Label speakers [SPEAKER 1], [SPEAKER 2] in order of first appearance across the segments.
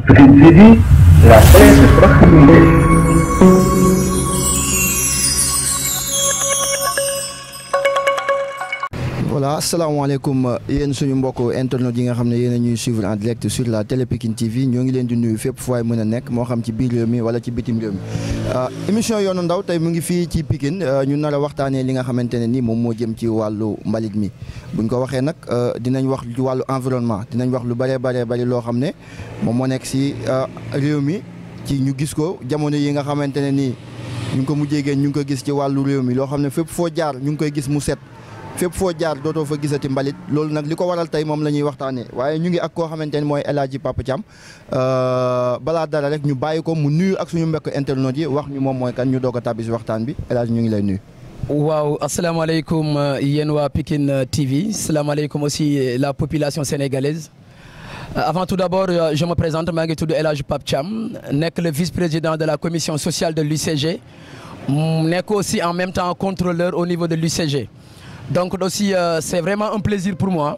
[SPEAKER 1] Pikine TV, la télé de proximité.
[SPEAKER 2] Voilà, asalaamaaleykum yéen suñu mbokk internet yi nga xam ne yéen a ñuy suivre en direct sur la télé Pikine TV ñoo ngi leen di nuyu fépp fu waay mën a nekk moo xam ci biir réew mi wala ci bitim réew mi émission yoonu ndaw tey mu ngi fii ci Pikine ñu nar a waxtaanee li nga xamante ne ni moom moo jëm ci wàllu mbalit mi buñ ko waxee nag dinañ wax ci wàllu environnement dinañ wax lu bëree bëri loo xam ne moom moo nekk si réew mi ci ñu gis ko jamono yi nga xamante ne nii ñu ngi ko mujjee génn ñu ngi ko gis ci wàllu réew mi loo xam ne fépp foo jaar ñu ngi koy gis mu set. fépp foo jaar dootoo fa gisati mbalit loolu nag li ko waral tey moom la ñuy waxtaanee waaye ñu ngi ak koo xamante ne mooy El Hadji Papa Thiam balaa dara rek ñu bàyyi ko mu nuyu ak suñu mbokk internet yi wax ñu moom mooy kan ñu doog a tàbbi si waxtaan bi El Hadji ñu ngi lay nuyu.
[SPEAKER 3] waaw asalaamaaleykum yéen waa Pikine TV asalaamaaleykum aussi la population sénégalaise avant tout d'abord je me présente maa ngi tudd El Hadji Papa Thiam nekk le vice-président de la commission sociale de l'UCG nekk aussi en même temps contrôleur au niveau de l'UCG. Donc aussi c'est vraiment un plaisir pour moi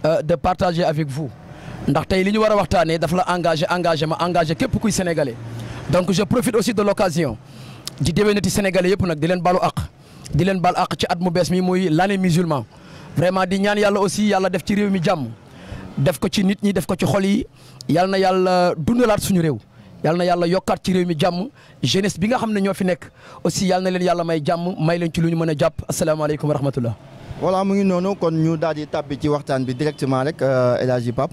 [SPEAKER 3] de partager avec vous ndax tey li ñu war a waxtaanee daf la engagé képp kuy sénégalais donc je profite aussi de l'occasion di déwénati sénégalais yëpp nag di leen balu àq ci at mu bees mi muy l'année musulman vraiment di ñaan yàlla aussi yàlla def ci réew mi jàmm def ko ci nit ñi def ko ci xol yi yàlla na yàlla dundalaat suñu réew yàlla na yàlla yokkaat ci réew mi jàmm jeunesse bi nga xam ne ñoo fi nekk aussi yàlla na leen yàlla may jàmm may leen ci lu ñu mën a jàpp asalaamaaleykum wa rahmatullah.
[SPEAKER 2] voilà mu ngi noonu kon ñu daal di tàbbi ci waxtaan bi directement rek El Hadji Pape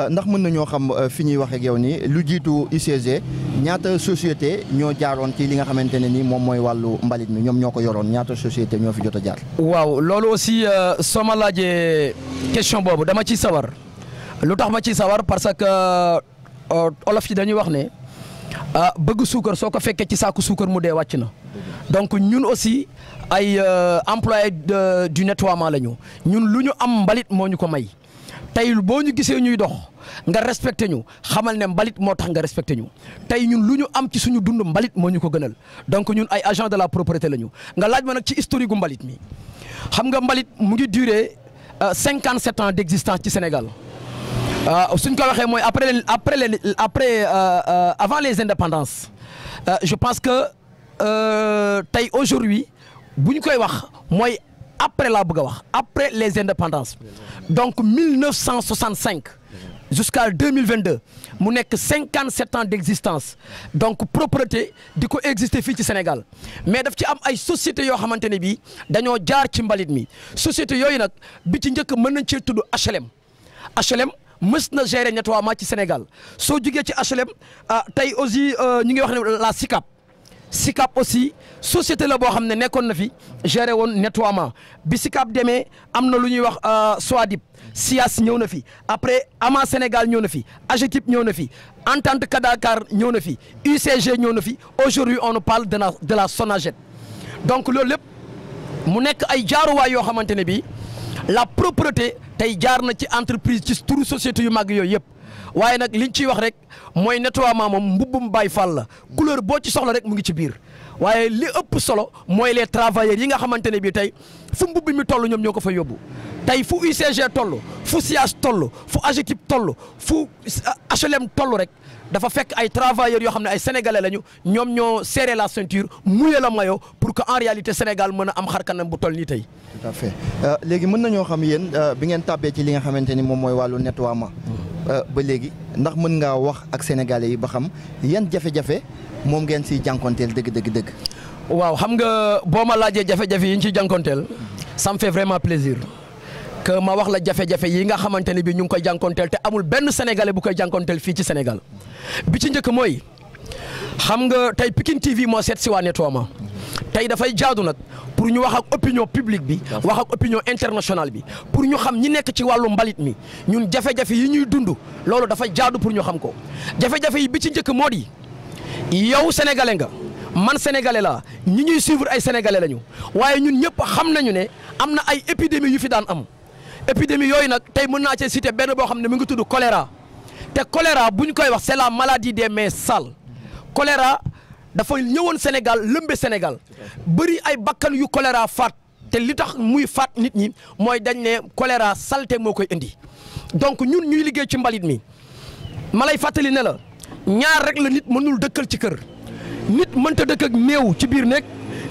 [SPEAKER 2] ndax mën nañoo xam fi ñuy wax ak yow nii lu jiitu UCG ñaata société ñoo jaaroon ci li nga xamante ne ni moom mooy wàllu mbalit mi ñoom ñoo ko yoroon ñaata société ñoo fi jot a jaar.
[SPEAKER 3] waaw loolu aussi soo ma laajee question boobu dama ciy sawar lu tax ma ciy sawar parce que olof yi dañuy wax ne. bëgg suukar soo ko fekkee ci saaku suukar mu dee wàcc na donc ñun aussi ay employés du nettoiement la ñun lu ñu am mbalit moo ñu ko may tey boo ñu gisee ñuy dox nga respecté ñu xamal ne mbalit moo tax nga respecté ñu tey ñun lu ñu am ci suñu dund mbalit moo ñu ko gënal donc ñun ay agents de la propreté la ñu nga laaj ma nag ci historique gu mbalit mi xam nga mbalit mu ngi duré 57 ans d'existence ci Sénégal. suñ ko waxee mooy avant les indépendances je pense que tey aujourd'hui bu ñu koy wax mooy après laa bëgg a wax après les indépendances donc 1965 jusqu'à 2022 mu nekk 57 ans d'existence donc propreté di ko exister fii ci Sénégal mais daf ci am ay sociétés yoo xamante ne bii dañoo jaar ci mbalit mi sociétés yooyu nag bi ci njëkk mën nañ cee tudd HLM. mës na gérer nettoiement ci Sénégal soo jugee ci HLM tey aussi ñu ngi wax ne la SICAP aussi société la boo xam ne nekkoon na fi gérer woon nettoiement bi SICAP demee am na lu ñuy wax SOADIP SIAS ñëw na fi après AMA Sénégal ñëw na fi AGETIP ñëw na fi Entente Kadakar ñëw na fi UCG ñëw na fi aujourd'hui on nous parle de la SONAGED donc loolu lépp mu nekk ay jaaruwaay yoo xamante ne bii la propreté tey jaar na ci entreprise ci turu société yu mag yooyu yëpp waaye nag liñ ciy wax rek mooy nettoiement moom mbubbum Baay Faal la couleur boo ci soxla rek mu ngi ci biir waaye li ëpp solo mooy les travailleurs yi nga xamante ne bii tey fu mbubbi mi toll ñoom ñoo ko fa yóbbu tey fu UCG toll fu SIAS toll fu AGETIP toll fu HLM toll rek dafa fekk ay travailleurs yoo xam ne ay sénégalais lañu ñoom ñoo serré la ceinture mouillé la maillot pour que en réalité Sénégal mën a am xar kanam bu toll nii tey.
[SPEAKER 2] tout à fait léegi mën nañoo xam yéen bi ngeen tàbbee ci li nga xamante ni moom mooy wàllu nettoiement ba léegi ndax mën ngaa wax ak sénégalais yi ba xam yan jafe-jafe moom ngeen siy jànkonteel dëgg.
[SPEAKER 3] waaw xam nga boo ma laajee jafe-jafe yi ñu ciy jànkonteel ça me fait vraiment plaisir. que ma wax la jafe-jafe yi nga xamante ne bi ñu ngi koy jànkonteel te amul benn sénégalais bu koy jànkonteel fii ci Sénégal bi ci njëkk mooy xam nga tey Pikine TV moo seet si waa nettoiement tey dafay jaadu nag pour ñu wax ak opinion publique bi wax ak opinion internationale bi pour ñu xam ñi nekk ci wàllu mbalit mi ñun jafe-jafe yi ñuy dund loolu dafay jaadu pour ñu xam ko jafe-jafe yi bi ci njëkk moo di yow sénégalais nga man sénégalais la ñi ñuy suivre ay sénégalais lañu waaye ñun ñëpp xam nañu ne am na ay épidémies yu fi daan am. épidémie yooyu nag tey mën naa cee citer benn boo xam ne mu ngi tudd choléra te choléra bu ñu koy wax c'est la maladie des mains sales choléra dafa ñëwoon Sénégal lëmbe Sénégal bëri ay bakkan yu choléra faat te li tax muy faat nit ñi mooy dañ ne choléra saleté moo koy indi donc ñun ñuy liggéey ci mbalit mi ma lay fàttali ne la ñaar rek la nit mënul dëkkal ci kër nit mënta dëkk ak néew ci biir nekk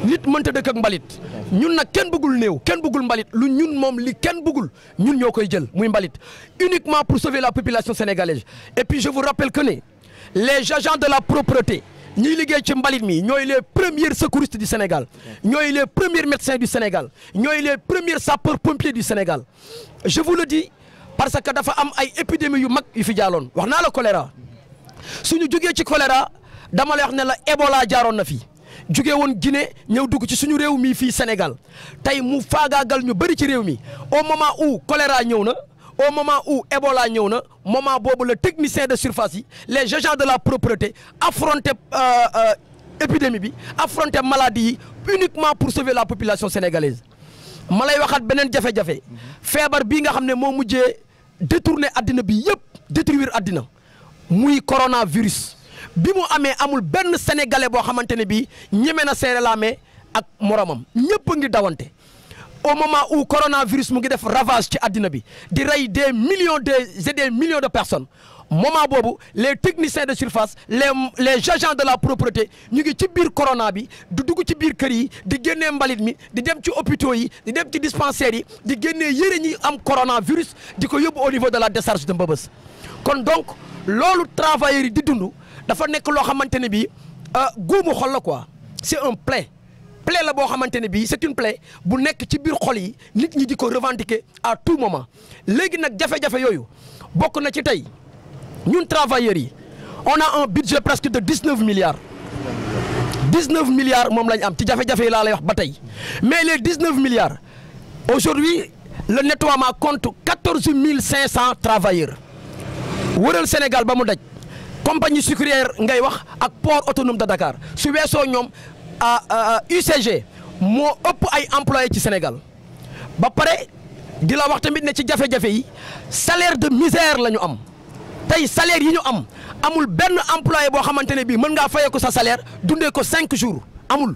[SPEAKER 3] nit mënta dëkk ak mbalit ñun nag kenn bëggul néew kenn bëggul mbalit lu ñun moom li kenn bëggul ñun ñoo koy jël muy mbalit uniquement pour sauver la population sénégalaise et puis je vous rappelle que les agents de la propreté ñiy liggéey ci mbalit mi ñooy les premiers secouristes du Sénégal ñooy les premiers médecins du Sénégal ñooy les premiers sapeurs pompiers du Sénégal je vous le dis parce que dafa am ay épidémies yu mag yu fi jaaloon wax naa la choléra suñu jógee ci choléra dama lay wax ne la Ebola jaaroon na fi jóge woon Guinée ñëw dugg ci suñu réew mi fii Sénégal tey mu faagaagal ñu bëri ci réew mi au moment où choléra ñëw na au moment où Ebola ñëw na moment boobu le technicien de surface yi les agents de la propreté affronter épidémie bi affronter maladie yi uniquement pour sauver la population sénégalaise ma lay waxaat beneen jafe-jafe feebar bii nga xam ne moo mujjee détourner addina bi yëpp détruire addina muy coronavirus bi mu amee amul benn sénégalais boo xamante ne bii ñeme na serré la main ak moromam ñëpp a ngi dawante au moment où coronavirus mu ngi def ravage ci addina bi di rey des millions de personnes moment boobu les techniciens de surface les agents de la propreté ñu ngi ci biir corona bi di dugg ci biir kër yi di génnee mbalit mi di dem ci hôpitaux yi di dem ci dispensaires yi di génnee yëre ñi am coronavirus di ko yóbbu au niveau de la décharge de Mbeubeuss kon donc loolu travailleurs yi di dund dafa nekk loo xamante ne bii góomu xol la quoi c'est un plaie la boo xamante ne bii c'est une plaie bu nekk ci biir xol yi nit ñi di ko revendiquer à tout moment léegi nag jafe-jafe yooyu bokk na ci tey ñun travailleurs yi on a un budget presque de 19 milliards moom la ñu am ci jafe-jafe yi laa lay wax ba tey mais les 19 milliards aujourd'hui le nettoiement compte 14 500 travailleurs wëral Sénégal ba mu daj compagnie sucrière ngay wax ak port autonome de Dakar su weesoo ñoom UCG moo ëpp ay employés ci Sénégal ba pare di la wax tamit ne ci jafe-jafe yi salaire de misère la ñu am tey salaire yi ñu am amul benn employé boo xamante ne bii mën ngaa fayeeku sa salaire dundee ko 5 jours amul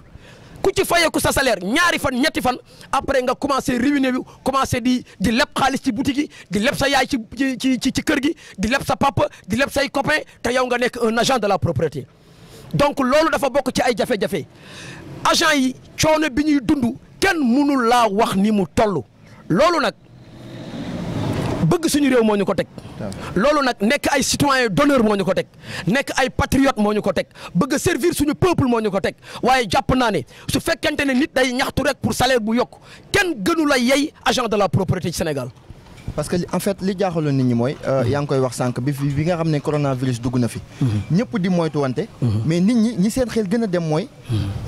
[SPEAKER 3] ku ci fayeeku sa salaire ñaari fan ñetti fan après nga commencé ruiner bi commencé di leb xaalis ci boutique yi di leb sa yaay ci kër gi di leb sa papa di leb say copain te yow nga nekk un agent de la propreté donc loolu dafa bokk ci ay jafe-jafe agent yi coono bi ñuy dund kenn mënul laa wax ni mu toll loolu nag bëgg suñu réew moo ñu ko teg loolu nag nekk ay citoyen d'honneur moo ñu ko teg nekk ay patriote moo ñu ko teg bëgg servir suñu peuple moo ñu ko teg waaye jàpp naa ne su fekkente ne nit day ñaxtu rek pour salaire bu yokk kenn gënu la yey agent de la propreté ci Sénégal.
[SPEAKER 2] parce que en fait li jaaxaloon nit ñi mooy yaa ngi koy wax sànq bi nga xam ne coronavirus dugg na fi ñëpp di moytu wante mais nit ñi seen xel gën a dem mooy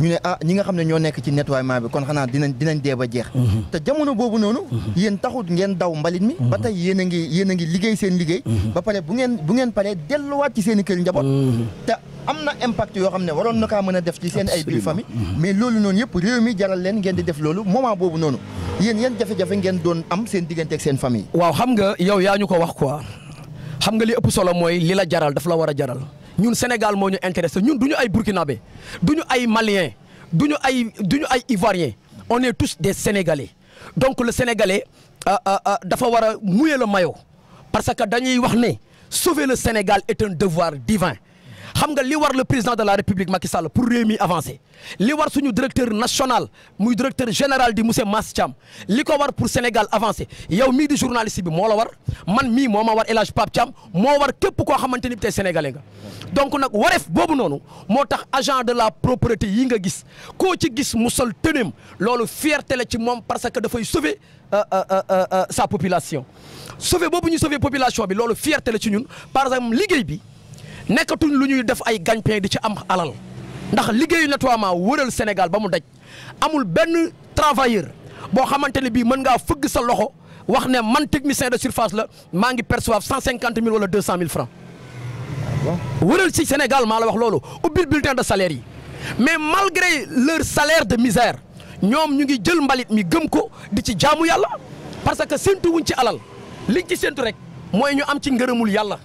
[SPEAKER 2] ñu ne ñi nga xam ne ñoo nekk ci nettoiement bi kon xanaa dinañ dee ba jeex te jamono boobu noonu yéen taxut ngeen daw mbalit mi ba tey yéen a ngi liggéey seen liggéey ba pare bu ngeen paree delluwaat ci seen i kër njaboot te am na impact yoo xam ne waroon na kaa mën a def ci seen ay biir famille mais loolu noonu yëpp réew mi jaral leen ngeen di def loolu moment boobu noonu yéen yan jafe-jafe ngeen doon am seen diggante ak seen famille.
[SPEAKER 3] waaw xam nga yow yaa ñu ko wax quoi xam nga li ëpp solo mooy li la jaral daf la war a jaral ñun Sénégal moo ñu intéressé ñun du ñu ay burkinabé du ñu ay malien du ñu ay ivoirien on est tous des sénégalais donc le sénégalais dafa war a mouiller le maillot parce que dañuy wax ne sauver le Sénégal est un devoir divin. xam nga li war le président de la République Macky Sall pour réew mi avancer li war suñu directeur national muy directeur général di monsieur Mass Thiam li ko war pour Sénégal avancer yow mii di journaliste bi moo la war man mii moo ma war El Hadj Pape Thiam moo war képp koo xamante ni tey sénégalais nga donc nag wareef boobu noonu moo tax agent de la propreté yi nga gis koo ci gis mu sol tëneem loolu fierté la ci moom parce que dafay sauver sa population sauver boobu ñu sauver population bi loolu fierté la ci ñun par exemple liggéey bi nekkatuñ lu ñuy def ay gagne-pain di ci am alal ndax liggéeyu nettoiement wëral Sénégal ba mu daj amul benn travailleur boo xamante ne bii mën ngaa fëgg sa loxo wax ne man technicien de surface la maa ngi percevoir 150 000 wala 200 000 francs wëral ci Sénégal maa la wax loolu ubbil bulletin de salaire yi mais malgré leur salaire de misère ñoom ñu ngi jël mbalit mi gëm ko di ci jaamu yàlla parce que séntu wuñ ci alal liñ ci séntu rek mooy ñu am ci ngërëmul yàlla.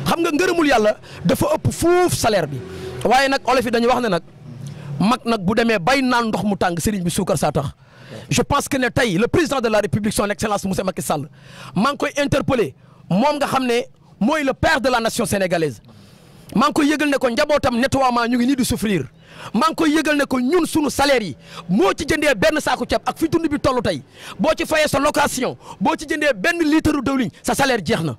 [SPEAKER 3] xam nga ngërëmul yàlla dafa ëpp fuuf salaire bi waaye nag olof yi dañuy wax ne nag mag nag bu demee bay naan ndox mu tàng sëriñ bi suukar saa tax je pense que ne tey le président de la République son excellence monsieur Macky Sall maa ngi koy interpeller moom nga xam ne mooy le père de la nation sénégalaise maa ngi koy yëgal ne ko njabootam nettoiement ñu ngi nii di souffrir maa ngi koy yëgal ne ko ñun sunu salaire yi moo ci jëndee benn saaku ceeb ak fi dund bi toll tey boo ci fayee sa location boo ci jëndee benn litre dawliñ sa salaire jeex na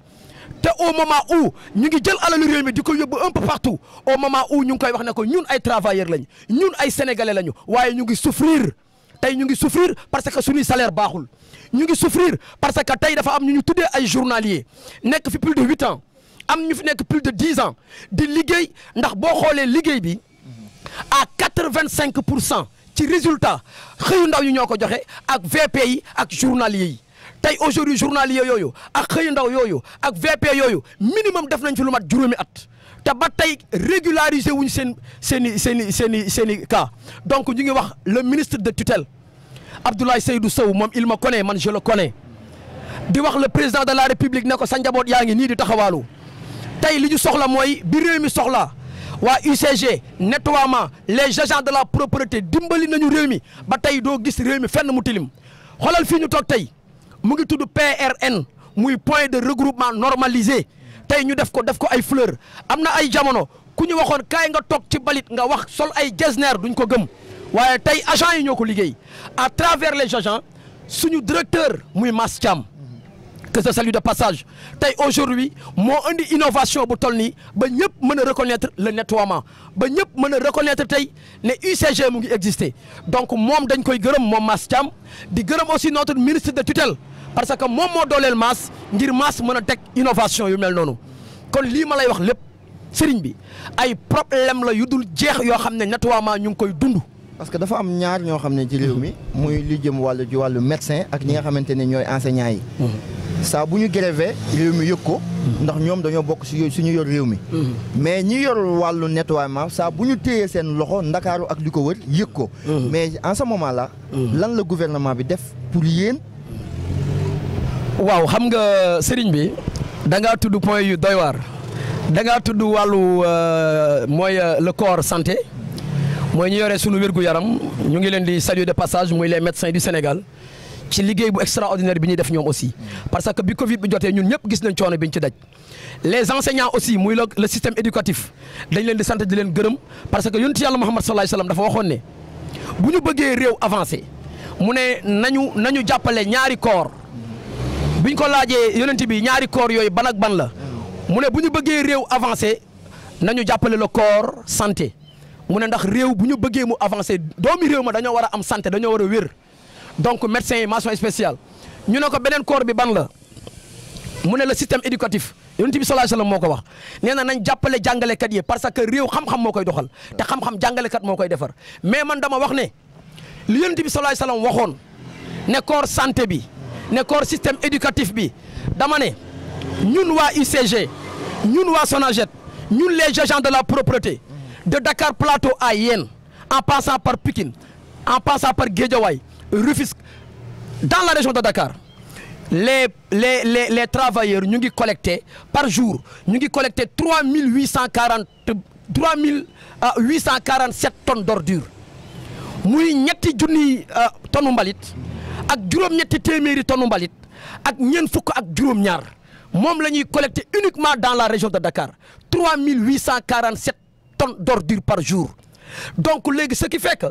[SPEAKER 3] te au moment où ñu ngi jël alalu réew mi di ko yóbbu un peu partout au moment où ñu ngi koy wax ne ko ñun ay travailleurs lañ ñun ay sénégalais lañu waaye ñu ngi souffrir tey ñu ngi souffrir parce que suñuy salaire baaxul ñu ngi souffrir parce que tey dafa am ñu ñu tuddee ay journaliers nekk fi plus de 8 ans am ñu fi nekk plus de 10 ans di liggéey ndax boo xoolee liggéey bi à 85% ci résultat xëyu ndaw yi ñoo ko joxe ak VP yi ak journaliers yi tey aujourd'hui journaliers yooyu ak xëyu ndaw yooyu ak VP yooyu minimum def nañ fi lu mat juróomi at te ba tey régulariser wuñ seen cas donc ñu ngi wax le ministre de tutelle Abdoulaye Seydou Sow moom il me connaît man je le connais di wax le président de la république ne ko sa njaboot yaa ngi nii di taxawaalu tey li ñu soxla mooy bi réew mi soxla waa UCG nettoiement les agents de la propreté dimbali nañu réew mi ba tey doo gis réew mi fenn mu tilim xoolal fii ñu toog tey mu ngi tudd PRN muy point de regroupement normalisé tey ñu def ko ay fleur am na ay jamono ku ñu waxoon kaay nga toog ci balit nga wax sol ay jesner duñ ko gëm waaye tey agents yi ñoo ko liggéey à travers les agents suñu directeur muy Mass Thiam que je salue de passage tey aujourd'hui moo indi innovation bu toll nii ba ñëpp mën a reconnaître le nettoiement ba ñëpp mën a reconnaître tey ne UCG mu ngi exister donc moom dañ koy gërëm moom Mass Thiam di gërëm aussi notre ministre de tutelle parce que moom moo dooleel Mass ngir Mass mën a teg innovation yu mel noonu kon lii ma lay wax lépp sëriñ bi ay problème la yu dul jeex yoo xam ne nettoiement ñu ngi koy dund.
[SPEAKER 2] parce que dafa am ñaar ñoo xam ne ci réew mi muy li jëm wàllu ci wàllu médecin ak ñi nga xamante ne ñooy enseignants yi. saa bu ñu grévé réew mi yëg ko ndax ñoom dañoo bokk si suñu yor réew mi mais ñi yor wàllu nettoiement saa bu ñu téyee seen loxo ndakaaru ak li ko wër yëg ko mais en ce moment là lan la gouvernement bi def pour yéen.
[SPEAKER 3] waaw xam nga sëriñ bi da ngaa tudd point yu doy waar da ngaa tudd wàllu mooy le corps santé mooy ñu yore sunu wérgu yaram ñu ngi leen di saluer de passage muy les médecins du Sénégal ci liggéey bu extraordinaire bi ñuy def ñoom aussi parce que bi Covid bi jotee ñun ñëpp gis nañ coono bi ñu ci daj les enseignants aussi muy le système éducatif dañ leen di sant di leen gërëm parce que yonent yàlla Muhammad sallallahu alayhi wasallam dafa waxoon ne bu ñu bëggee réew avancé mu ne nañu jàppale ñaari corps biñ ko laajee yonent bi ñaari corps yooyu ban ak ban la mu ne bu ñu bëggee réew avancé nañu jàppale le corps santé mu ne ndax réew bu ñu bëggee mu avancé doomi réew ma dañoo war a am santé dañoo war a wér. donc médecins yi mention spéciale ñu ne ko beneen corps bi ban la mu ne le système éducatif yonent bi sallallahu alayhi wasallam moo ko wax nee na nañ jàppale jàngalekat yi parce que réew xam-xam moo koy doxal te xam-xam jàngalekat moo koy defar mais man dama wax ne li yonent bi sallallahu alayhi wasallam waxoon ne corps santé bi ne corps système éducatif bi dama ne ñun waa UCG ñun waa Sonaged ñun les agents de la propreté de Dakar Plateau à Yène en passant par Pikine en passant par Guédiawaye Rufisque dans la région de Dakar les travailleurs ñu ngi collecté par jour ñu ngi collecté 3847 tonnes d'ordures muy ñetti junni tonnes mbalit ak juróom-ñetti téeméeri tonnes mbalit ak ñeent fukk ak juróom-ñaar moom la ñuy collecté uniquement dans la région de Dakar 3847 tonnes d'ordures par jour. Donc léegi ce qui fait que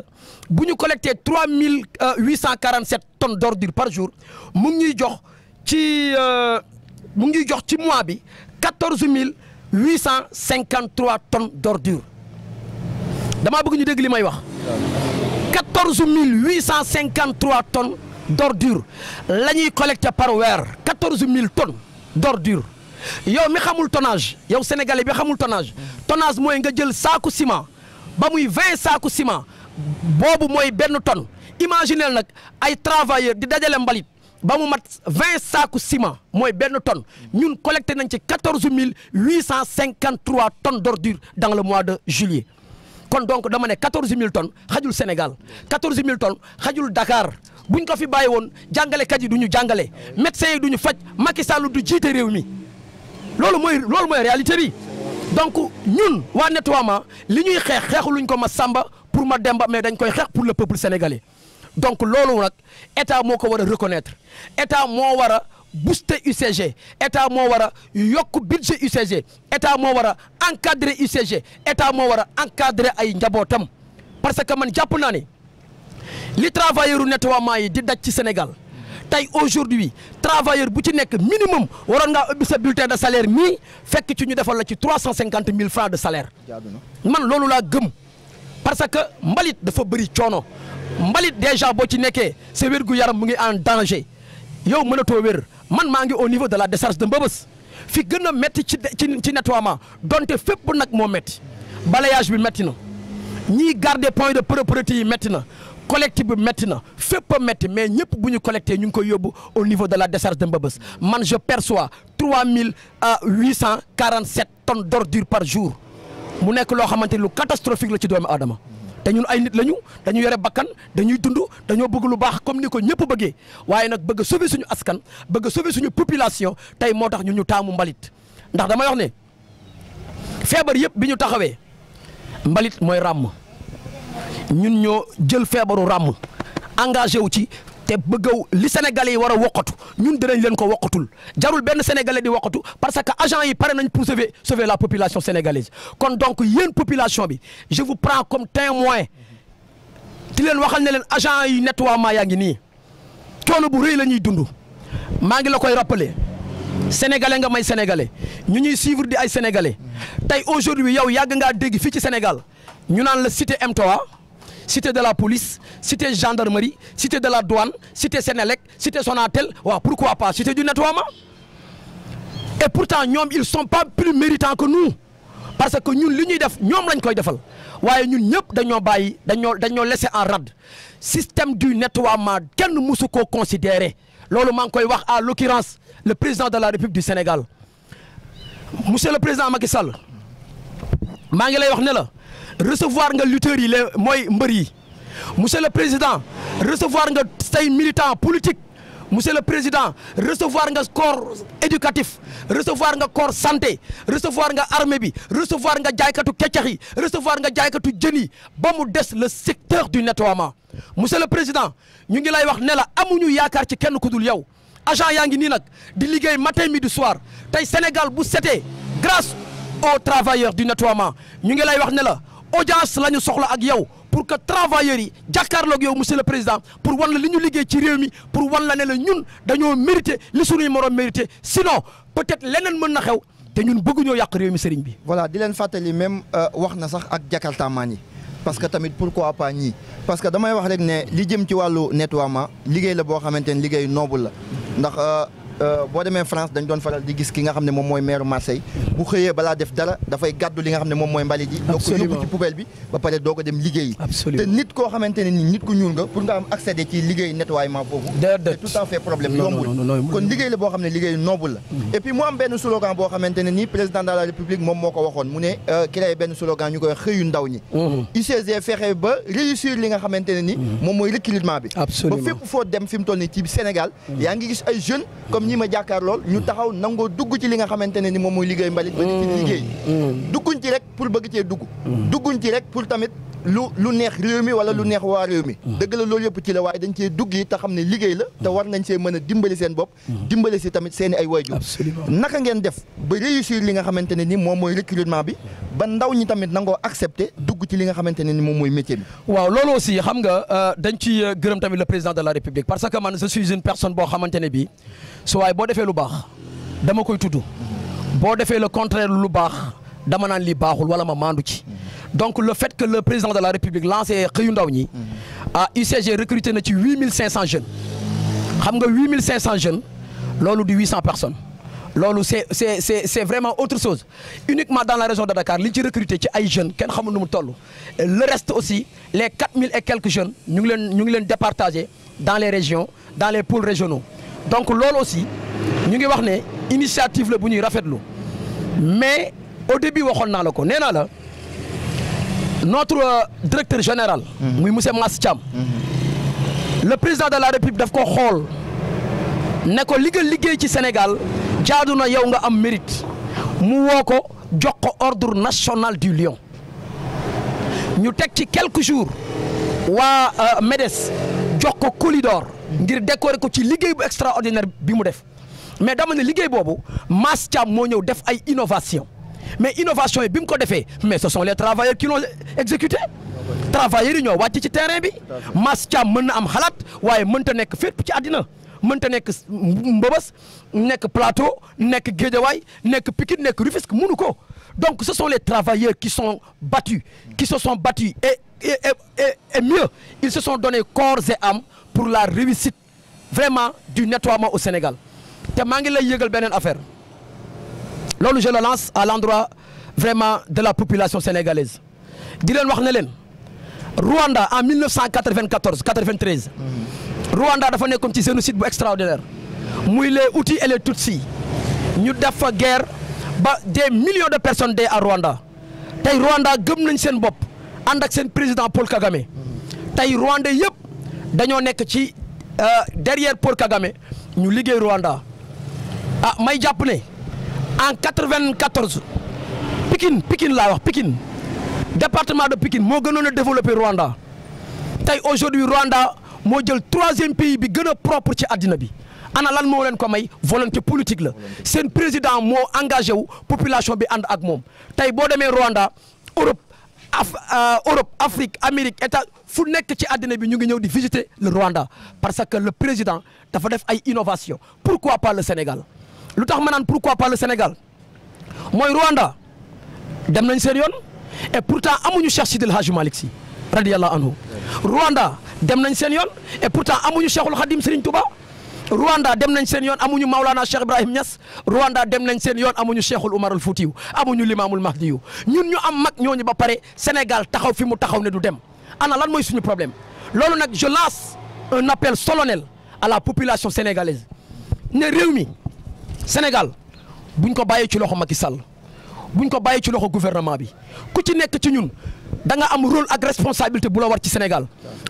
[SPEAKER 3] bu ñu collecté 3847 tonnes d'ordures par jour mu ngi ñuy jox ci mois bi 14853 tonnes d'ordures damaa bëgg ñu dégg li may wax 14853 tonnes d'ordures la ñuy collecté par weer 14000 tonnes d'ordures yow mi xamul tonnage yow sénégalais bi xamul tonnage mooy nga jël saaku ciment. ba muy 20 saaku ciment boobu mooy benn tonne imaginez nag ay travailleurs di dajale mbalit ba mu mat 20 saaku ciment mooy benn tonne ñun collecté nañ ci 14853 tonnes d'ordures dans le mois de juillet kon donc dama ne 14000 tonnes xajul Sénégal 14000 tonnes xajul Dakar buñ ko fi bàyyi woon jàngalekat yi du ñu jàngale médecins yi du ñu faj Macky Sall du jiite réew mi loolu mooy réalité bi. donc ñun waa nettoiement li ñuy xeexuluñ ko ma Samba pour ma Demba mais dañ koy xeex pour le peuple sénégalais donc loolu nag état moo ko war a reconnaître état moo war a booster UCG état moo war a yokk budget UCG état moo war a encadrer UCG état moo war a encadrer ay njabootam parce que man jàpp naa ne li travailleur u nettoiement yi di daj ci Sénégal tey aujourd'hui travailleur bu ci nekk minimum waroon ngaa ubbi sa bulletin de salaire nii fekk ci ñu defal la ci 350 000 francs de salaire man loolu laa gëm parce que mbalit dafa bëri coono mbalit déjà boo ci nekkee sa wérgu yaram mu ngi en danger yow mënatoo wér man maa ngi au niveau de la décharge de Mbeubeuss fi gën a métti ci nettoiement donte fépp nag moo métti balayage bi métti na ñiy garder point de propreté yi métti na collecte bi métti na fépp a métti mais ñëpp bu ñu collecté ñu ngi koy yóbbu au niveau de la décharge de Mbeubeuss man je perçois 3847 tonnes d'ordures par jour mu nekk loo xamante ni lu catastrophique la ci doomu aadama te ñun ay nit lañu dañu yore bakkan dañuy dund dañoo bëgg lu baax comme ni ko ñëpp bëggee waaye nag bëgg a sauver suñu askan bëgg a sauver suñu population tey moo tax ñu taamu mbalit ndax damay wax ne feebar yëpp bi ñu taxawee mbalit mooy ràmm ñun ñoo jël feebaru ràmm engagé wu ci te bëggaw li sénégalais yi war a wokkatu ñun dinañ leen ko wokkatul jarul benn sénégalais di wokkatu parce que agent yi pare nañ pour sauver la population sénégalaise kon donc yéen population bi je vous prends comme témoin di leen waxal ne leen agent yi nettoiement yaa ngi nii coono bu rëy la ñuy dund maa ngi la koy rappeler sénégalais nga may sénégalais ñu ñuy suivre di ay sénégalais tey aujourd'hui yow yàgg ngaa dégg fii ci Sénégal ñu naan la cité M3 cité de la police cité gendarmerie cité de la douane cité Sénélec cité Sonatel waaw pourquoi pas cité du nettoiement et pourtant ñoom ils sont pas plus méritants que nous parce que ñun li ñuy def ñoom lañ koy defal waaye ñun ñëpp dañoo bàyyi dañoo laisser en rade système du nettoiement kenn musu koo considérer loolu maa ngi koy wax à l'occurrence le président de la République du Sénégal monsieur le président Macky Sall maa ngi lay wax ne la recevoir nga lutteurs yi les mooy mbër yi monsieur le président recevoir nga say militants politiques monsieur le président recevoir nga corps éducatif recevoir nga corps santé recevoir nga armée bi recevoir nga jaaykatu keccax yi recevoir nga jaaykatu jën yi ba mu des le secteur du nettoiement monsieur le président ñu ngi lay wax ne la amuñu yaakaar ci kenn ku dul yow agent yaa ngi nii nag di liggéey matin midi soir tey Sénégal bu setee grâce aux travailleurs du nettoiement ñu ngi lay wax ne la audience la ñu soxla ak yow pour que travailleurs yi jàkkaarloog yow monsieur le président pour wan la li ñu liggéey ci réew mi pour wan la ne la ñun dañoo mérité li suñuy morom mérité sinon peut-être leneen mën na xew te ñun bëgguñoo yàq réew mi sëriñ bi.
[SPEAKER 2] voilà di leen fàttali même wax na sax ak jakartamaan yi parce que tamit pourquoi pas ñii parce que damay wax rek ne li jëm ci wàllu nettoiement liggéey la boo xamante ne liggéey noble la ndax boo demee France dañ doon faral di gis ki nga xam ne moom mooy maire Marseille bu xëyee balaa def dara dafay gàddu li nga xam ne moom mooy mbalit yi doo ko yóbbu ci poubelle bi ba pare doo ko dem liggéeyi te nit koo xamante ne ni nit ku ñuul nga pour nga am accéder ci liggéey nettoiement foofu c'est tout à fait problème yombul kon liggéey la boo xam ne liggéey noble la et puis mu am benn slogan boo xamante ne nii président de la République moom moo ko waxoon mu ne créé benn slogan ñu koy xëyu ndaw ñi UCG fexe ba réussir li nga xamante ne ni moom mooy recrutement bi ba fépp foo dem fi mu toll ni ci Sénégal yaa ngi gis ay jeunes comme ñi ma jàkkaar lool ñu taxaw nangoo dugg ci li nga xamante ne ni moom mooy liggéey mbalit ba di ci liggéey dugguñ ci rek pour bëgg cee dugguñ ci rek pour tamit lu neex réew mi wala lu neex waa réew mi dëgg la loolu yëpp ci la waaye dañ cee dugg yi te xam ne liggéey la te war nañ see mën a dimbali seen bopp dimbali si tamit seen i ay waajur naka ngeen def ba réussir li nga xamante ne ni moom mooy recrutement bi ba ndaw ñi tamit nangoo accepter dugg ci li nga xamante ne ni moom mooy métier bi
[SPEAKER 3] waaw loolu aussi xam nga dañ ci gërëm tamit le président de la République parce que man je suis une personne boo xamante ne bii su waaye boo defee lu baax dama koy tudd boo defee le contraire lu baax dama naan lii baaxul wala ma maandu ci donc le fait que le président de la République lancé xëyu ndaw ñi UCG recruté na ci 8500 jeunes xam nga 8500 jeunes loolu di 800 personnes loolu c'est vraiment autre chose uniquement dans la région de Dakar li ñu ci recruté ci ay jeunes kenn xamul nu mu toll le reste aussi les 4000 et quelques jeunes ñu ngi leen départagé dans les régions dans les pôles régionaux donc loolu aussi ñu ngi wax ne initiative la bu ñuy rafetlu mais au début waxoon naa la ko nee naa la notre directeur général muy monsieur Mass Thiam le président de la République daf ko xool ne ko li nga liggéey ci Sénégal jaadu na yow nga am mérite mu woo ko jox ko ordre national du lion ñu teg ci quelques jours waa MEDES jox ko Colis d'or ngir décorer ko ci liggéey bu extraordinaire bi mu def mais dama ne liggéey boobu Mass Thiam moo ñëw def ay innovation mais innovation yi bi mu ko defee mais ce sont les travailleurs qui l'ont exécuté travailleurs yi ñoo wàcc ci terrain bi Mass Thiam mën na am xalaat waaye mënta nekk fépp ci àddina mënta nekk Mbëbës nekk Plateau nekk Guédiawaye nekk Pikine nekk Rufisque mënu ko donc ce sont les travailleurs qui sont battus qui se sont battus et mieux ils se sont donné corps et âme pour la réussite vraiment du nettoiement au Sénégal te maa ngi lay yëgal beneen affaire loolu je le lance à l'endroit vraiment de la population sénégalaise di leen wax ne leen Rwanda en 1994 93 Rwanda dafa nekkoon ci génocide bu extraordinaire muy les Hutus et les Tutsis ñu def fa guerre ba des millions de personnes dee à Rwanda tey Rwanda gëm nañ seen bopp ànd ak seen président Paul Kagame tey Rwandais yëpp dañoo nekk ci derrière Paul Kagame ñu liggéey Rwanda ah may jàpp ne en 94 Pikine laa wax Pikine département de Pikine moo gënoon a développé Rwanda tey aujourd'hui Rwanda moo jël 3e pays bi gën a propre ci àddina bi ana lan moo leen ko may volonté politique la seen président moo engagé wu population bi ànd ak moom tey boo demee Rwanda Europe Afrique Amérique état fu nekk ci àddina bi ñu ngi ñëw di visiter le Rwanda parce que le président dafa def ay innovation pourquoi pas le Sénégal lu tax ma naan pourquoi pas le Sénégal mooy Rwanda dem nañ seen yoon et pourtant amuñu Cheikh Sidil Hadji Malick Sy radiyallahu anhu Rwanda dem nañ seen yoon et pourtant amuñu Cheikhul Khadim Serigne Touba Rwanda dem nañ seen yoon amuñu Maulana Cheikh Ibrahim Niass Rwanda dem nañ seen yoon amuñu Cheikhul Oumar al Foutiou amuñu Limamul Mahdiyu ñun ñu am mag ñooñu ba pare Sénégal taxaw fi mu taxaw ne du dem ana lan mooy suñu problème loolu nag je lance un appel solennel à la population sénégalaise ne réew mi Sénégal buñ ko bàyyee ci loxo Macky Sall buñ ko bàyyee ci loxo gouvernement bi ku ci nekk ci ñun da nga am rôle ak responsabilité bu la war ci Sénégal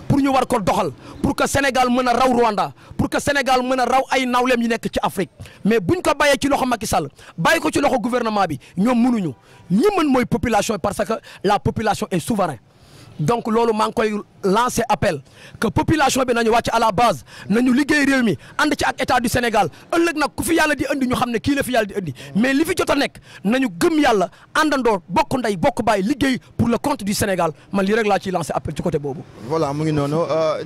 [SPEAKER 3] pour ñu war ko doxal pour que Sénégal mën a raw Rwanda pour que Sénégal mën a raw ay nawleem yi nekk ci Afrique mais buñ ko bàyyee ci loxo Macky Sall bàyyi ko ci loxo gouvernement bi ñoom mënuñu ñi mën mooy population parce que la population est souveraine donc loolu maa ngi koy lancer appel que population bi nañu wàcc à la base nañu liggéey réew mi ànd ci ak état du Sénégal ëllëg nag ku fi yàlla di andi ñu xam ne kii la fi yàlla di andi mais li fi jot a nekk nañu gëm yàlla àndandoo bokk ndey bokk bàyyi liggéey pour le compte du Sénégal man lii rek laa ciy lancer appel ci côté boobu.
[SPEAKER 2] voilà mu ngi noonu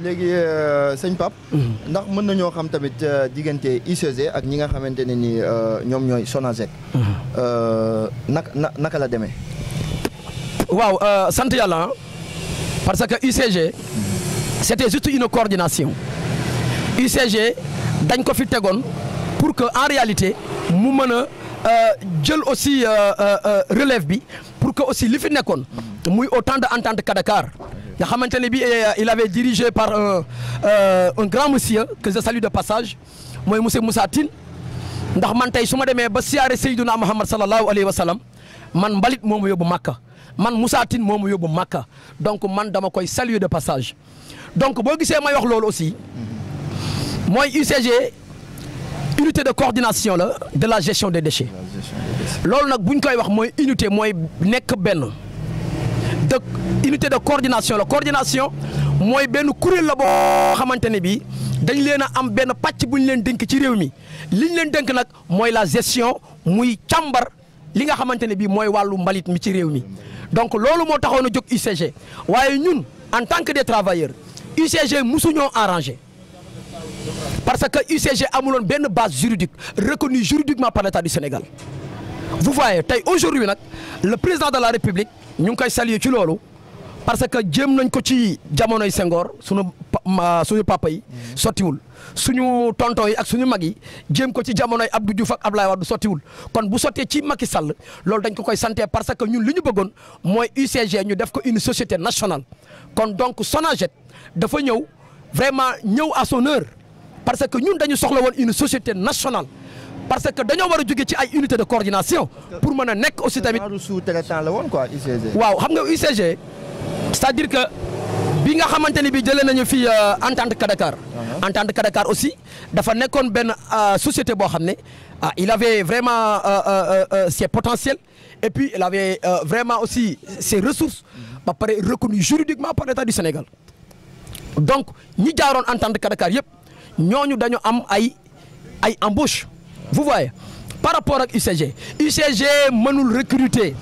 [SPEAKER 2] léegi sëñ Pape. ndax mën nañoo xam tamit diggante UCG ak ñi nga xamante ne ni ñoom ñooy SONAGED. naka la demee.
[SPEAKER 3] waaw sant yàlla parce que UCG c'était juste une coordination UCG dañ ko fi tegoon pour que en réalité mu mën a jël aussi relève bi pour que aussi li fi nekkoon muy au temps de Entente Kadakar nga xamante ne bi il avait dirigé par un grand monsieur que je salue de passage mooy monsieur Moussa Tine ndax man tey su ma demee ba siyaare Seydouna Muhammad sallallahu alayhi wa sallam man mbalit moo ma yóbbu Makka man Moussa Tine moo ma yóbbu Makka donc man dama koy saluer de passage donc boo gisee may wax loolu aussi mooy UCG unité de coordination la de la gestion des déchets loolu nag bu ñu koy wax mooy unité mooy nekk benn de unité de coordination la coordination mooy benn kuréel la boo xamante ne bii dañ leen a am benn pàcc bu ñu leen dénk ci réew mi li ñu leen dénk nag mooy la gestion muy càmbar li nga xamante ne bii mooy wàllu mbalit mi ci réew mi donc loolu moo taxoon a jóg UCG waaye ñun en tant que des travailleurs UCG musuñoo arrangé parce que UCG amuloon benn base juridique reconnue juridiquement par l'État du Sénégal vous voyez tey aujourd'hui nag le président de la République ñu ngi koy saluer ci loolu parce que jéem nañ ko ci jamonoy Senghor suñu papa yi sottiwul suñu tonton yi ak suñu mag yi jéem ko ci jamonoy Abdou Diouf ak Abdoulaye Wade sottiwul kon bu sottee ci Macky Sall loolu dañ ko koy santé parce que ñun li ñu bëggoon mooy UCG ñu def ko une société nationale kon donc SONAGED dafa ñëw vraiment ñëw à son heure parce que ñun dañu soxla woon une société nationale parce que dañoo war a jóge ci ay unité de coordination pour mën a nekk aussi tamit
[SPEAKER 2] sous-traitant la woon quoi UCG.
[SPEAKER 3] waaw xam nga UCG c'est-à-dire que bi nga xamante ni bi jëlee nañu fii Entente Kadakar Entente Kadakar aussi dafa nekkoon benn société boo xam ne il avait vraiment ses potentiels et puis il avait vraiment aussi ses ressources ba pare reconnu juridiquement par l'État du Sénégal donc ñi jaaroon Entente Kadakar yëpp ñooñu dañu am ay embauche vous voyez par rapport ak UCG mënul recruter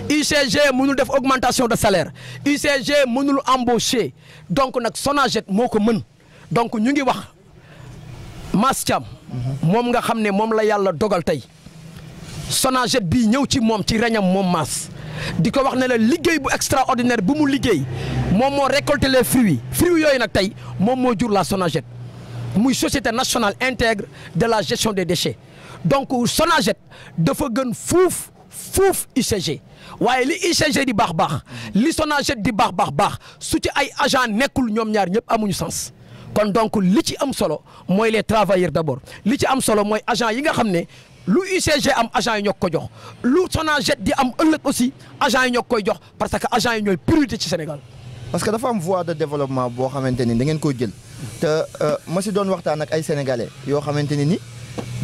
[SPEAKER 3] UCG mënul def augmentation de salaire UCG mënul embaucher donc nag Sonaged moo ko mën donc ñu ngi wax Mass Thiam moom nga xam ne moom la yàlla dogal tey Sonaged bii ñëw ci moom ci reñam moom Mass di ko wax ne la liggéey bu extraordinaire bu mu liggéey moom moo récolter les fruits yooyu nag tey moom moo jur la Sonaged muy société nationale intègre de la gestion des déchets donc Sonaged dafa gën fuuf UCG waaye li UCG di baax li Sonaged di baax su ci ay agent nekkul ñoom ñaar ñëpp amuñu sens kon donc li ci am solo mooy les travailleurs d'abord li ci am solo mooy agent yi nga xam ne lu UCG am agent yi ñoo ko jox lu Sonaged di am ëllëg aussi agent yi ñoo koy jox parce que agent yi ñooy priorité ci Sénégal.
[SPEAKER 2] parce que dafa am voie de développement boo xamante ni da ngeen koy jël te ma si doon waxtaan ak ay sénégalais yoo xamante ni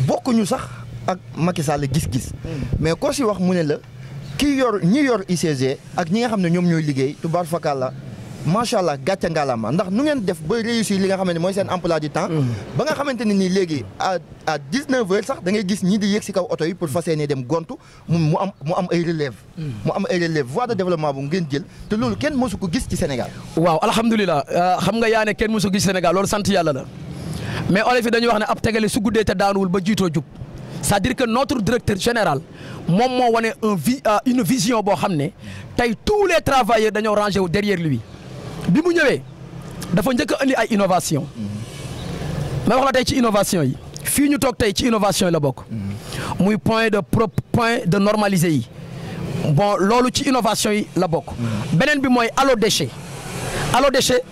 [SPEAKER 2] bokkuñu sax ak Macky Sall gis-gis mais koo si wax mu ne la ñi yor UCG ak ñi nga xam ne ñoom ñooy liggéey tubaar fakal la macha allah gàcce ngalaama ndax nu ngeen def ba réussir li nga xamante ne mooy seen emploi du temps ba nga xamante ne nii léegi à 19h sax da ngay gis ñii di yéeg si kaw oto yi pour fas yéene dem gontu mu am ay relève voie de développement bu ngeen jël te loolu kenn mosu ko gis ci Sénégal.
[SPEAKER 3] waaw alhamdulilah xam nga yaa ne kenn mosu ko gis Sénégal loolu sant yàlla la mais olof yi dañuy wax ne ab tegale su guddee te daanuwul ba jiitoo jub c'est-à-dire que notre directeur général moom moo wane une vision boo xam ne tey tous les travailleurs dañoo rangé wu derrière lui bi mu ñëwee dafa njëkk a indi ay innovation mais wax la tey ci innovation yi fii ñu toog tey ci innovation yi la bokk muy point de normalisé yi bon loolu ci innovation yi la bokk beneen bi mooy Allo Déchet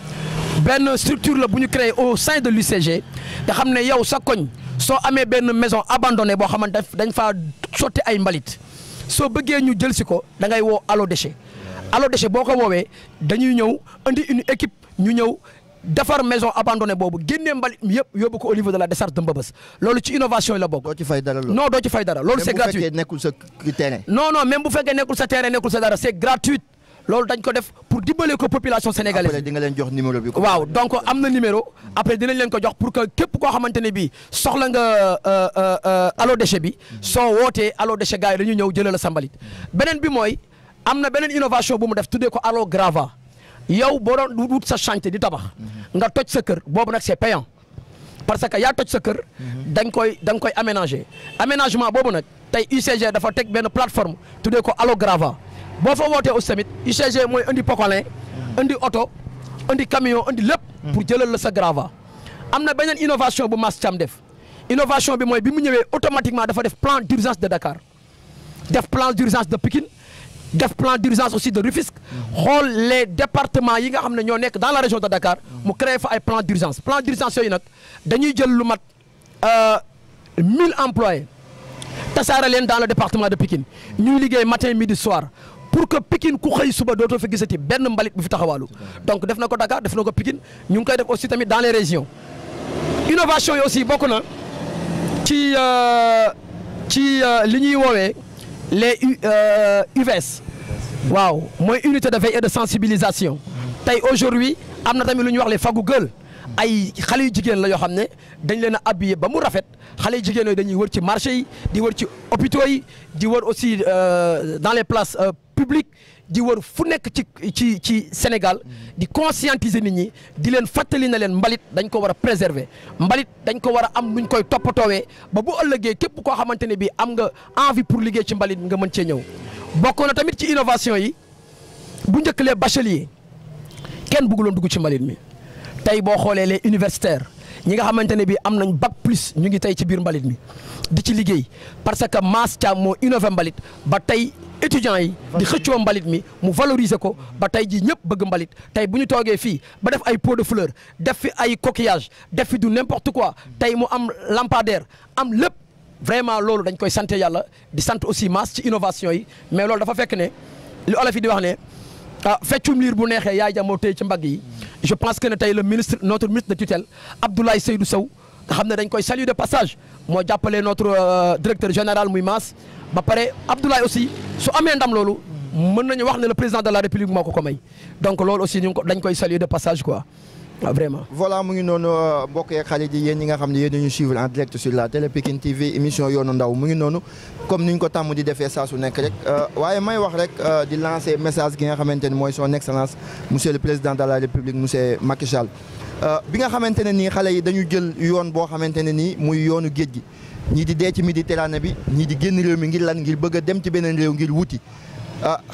[SPEAKER 3] benn structure la bu ñu créé au sein de l'UCG nga xam ne yow sa koñ soo amee benn maison abandonnée boo xamante dañ faa sotti ay mbalit soo bëggee ñu jël si ko da ngay woo Allo Déchet boo ko woowee dañuy ñëw indi une équipe ñu ñëw defar maison abandonnée boobu génnee mbalit mi yëpp yóbbu ko au niveau de la décharge de Mbeubeuss loolu ci innovation yi la bokk.
[SPEAKER 2] doo ci fay dara
[SPEAKER 3] non doo ci fay dara loolu c'est gratuit.
[SPEAKER 2] même bu fekkee nekkul sa terrain.
[SPEAKER 3] non même bu fekkee nekkul sa terrain nekkul sa dara c'est gratuit loolu dañ ko def pour dimbale ko population sénégalaise.
[SPEAKER 2] après di nga leen jox numéro bi.
[SPEAKER 3] waaw donc am na numéro après dinañ leen ko jox pour que képp koo xamante ne bii soxla nga Allo Déchet bi soo wootee Allo Déchet gars yi dañuy ñëw jëlee la sa mbalit beneen bi mooy am na beneen innovation bu mu def tuddee ko Allo Grava yow boo doon wut sa chantier di tabax nga toj sa kër boobu nag c'est payant parce que yaa toj sa kër da nga koy aménager aménagement boobu nag tey UCG dafa teg benn plateforme tuddee ko Allo Grava boo fa wootee aussi tamit UCG mooy indi pokolin indi oto indi camion indi lépp pour jëlal la sa grava am na beneen innovation bu Mass Thiam def innovation bi mooy bi mu ñëwee automatiquement dafa def plan d'urgence de Dakar def plan d'urgence de Pikine def plan d'urgence aussi de Rufisque xool les départements yi nga xam ne ñoo nekk dans la région de Dakar mu créé fa ay plan d'urgence yooyu nag dañuy jël lu mat 1000 employés tasaare leen dans le département de Pikine ñuy liggéey matin midi soir pour que Pikine ku xëy suba dootoo fi gisati benn mbalit bu fi taxawaalu donc def na ko Dakar def na ko Pikine ñu ngi koy def aussi tamit dans les régions innovation yi aussi bokk na ci li ñuy woowee les UVS waaw mooy unité de veille et de sensibilisation tey aujourd'hui am na tamit lu ñuy wax les fagu gueule ay xale yu jigéen la yoo xam ne dañ leen a habillé ba mu rafet xale yu jigéen yooyu dañuy wër ci marché yi di wër ci hôpitaux yi di wër aussi dans les places publiques di wër fu nekk ci Sénégal di conscientiser nit ñi di leen fàttali na leen mbalit dañ ko war a préserver mbalit dañ ko war a am nuñ koy toppatoowee ba bu ëllëgee képp koo xamante ne bii am nga envie pour liggéey ci mbalit nga mën cee ñëw bokk na tamit ci innovation yi bu njëkk les bacheliers kenn bëgguloon dugg ci mbalit mi tey boo xoolee les universitaires ñi nga xamante ne bii am nañ bac plus ñu ngi tey ci biir mbalit mi di ci liggéey parce que Mass Thiam moo innové mbalit ba tey étudiants yi di xëccoo mbalit mi mu valoriser ko ba tey ji ñëpp bëgg mbalit tey bu ñu toogee fii ba def ay pot de fleur def fi ay coquillage def fi du n'importe quoi tey mu am lampadaire am lépp vraiment loolu dañ koy sant yàlla di sant aussi Mass ci innovation yi mais loolu dafa fekk ne li olof yi di wax ne feccum liir bu neexee yaay ja moo tey ci mbagg yi je pense que ne tey le ministre notre ministre de tutelle Abdoulaye Seydou Sow nga xam ne dañ koy saluer de passage moo jàppale notre directeur général muy Mass ba pare Abdoulaye aussi su amee ndam loolu mën nañu wax ne le président de la République moo ko may donc loolu aussi dañ koy saluer de passage quoi vraiment.
[SPEAKER 2] voilà mu ngi noonu mbokk yeeg xarit yi yéen ñi nga xam ne yéen ñu suivre en direct sur la télé Pikine TV émission yoonu ndaw mu ngi noonu comme ni ñu ko tàmm di defee saa su nekk rek waaye may wax rek di lancer message gi nga xamante ne mooy son excellence monsieur le président de la république monsieur Macky Sall bi nga xamante ne nii xale yi dañu jël yoon boo xamante ne nii muy yoonu géej gi ñii di dee ci Méditerranée bi ñii di génn réew mi ngir lan ngir bëgg a dem ci beneen réew ngir wuti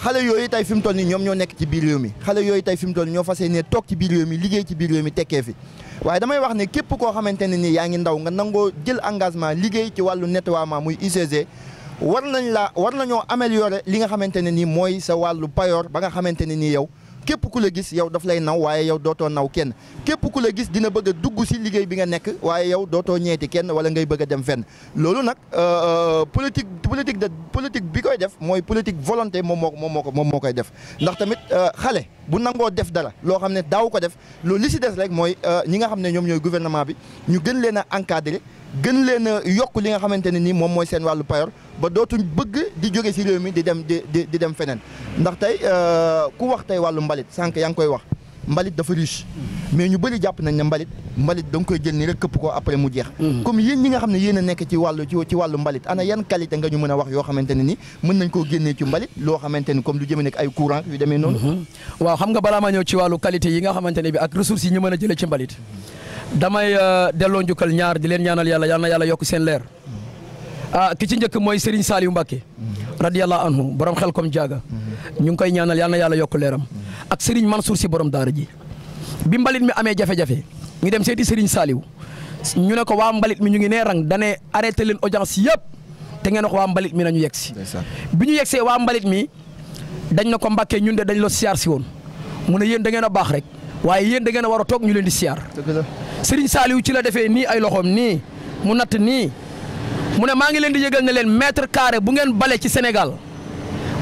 [SPEAKER 2] xale yooyu tey fi mu toll nii ñoom ñoo nekk ci biir réew mi xale yooyu tey fi mu toll nii ñoo fas yéene toog ci biir réew mi liggéey ci biir réew mi tekkee fi waaye damay wax ne képp koo xamante ne nii yaa ngi ndaw nga nangoo jël engagement liggéey ci wàllu nettoiement muy UCG war nañoo améliorer li nga xamante ne nii mooy sa wàllu payoor ba nga xamante ne nii yow képp ku la gis yow daf lay naw waaye yow dootoo naw kenn képp ku la gis dina bëgg a dugg si liggéey bi nga nekk waaye yow dootoo ñeeti kenn wala ngay bëgg a dem fenn loolu nag politique bi koy def mooy politique volonté moom moo koy def ndax tamit xale bu nangoo def dara loo xam ne daaw ko def loolu li si des rek mooy ñi nga xam ne ñoom ñooy gouvernement bi ñu gën leen a encadrer gën leen a yokk li nga xamante ne nii moom mooy seen wàllu payoor ba dootuñ bëgg di jóge si réew mi di dem feneen ndax tey ku wax tey wàllu mbalit sànq yaa ngi koy wax mbalit dafa riche mais ñu bëri jàpp nañ ne mbalit da nga koy jël nii rek këpp ko après mu jeex comme yéen ñi nga xam ne yéen a nekk ci wàllu mbalit ana yan qualité nga ñu mën a wax yoo xamante ne ni mën nañ koo génnee ci mbalit loo xamante ni comme lu jëmee nekk ay courant yu demee noonu
[SPEAKER 3] waaw xam nga balaa maa ñëw ci wàllu qualité yi nga xamante ne bi ak ressources yi ñu mën a jëlee ci mbalit damay delloo njukkal ñaar di leen ñaanal yàlla yal na yàlla yokk seen leer ki ci njëkk mooy Serigne Saliou Mbacké radiyallahu anhu borom xel comme jaaga ñu ngi koy ñaanal yal na yàlla yokk leeram ak Serigne Mansour si borom daara ji bi mbalit mi amee jafe-jafe ñu dem seeti Serigne Saliou ñu ne ko waa mbalit mi ñu ngi nee rang dane arrêté leen audience yëpp te ngeen wax waa mbalit mi nañu yegg si bi ñu yegsee waa mbalit mi dañ na ko Mbacké ñun de dañ la siyaar si woon mu ne yéen da ngeen a baax rek waaye yéen da ngeen a war a toog ñu leen di siyaar Serigne Saliou ci la defee nii ay loxoom nii mu natt nii mu ne maa ngi leen di yëgal ne leen mètre carré bu ngeen bale ci Sénégal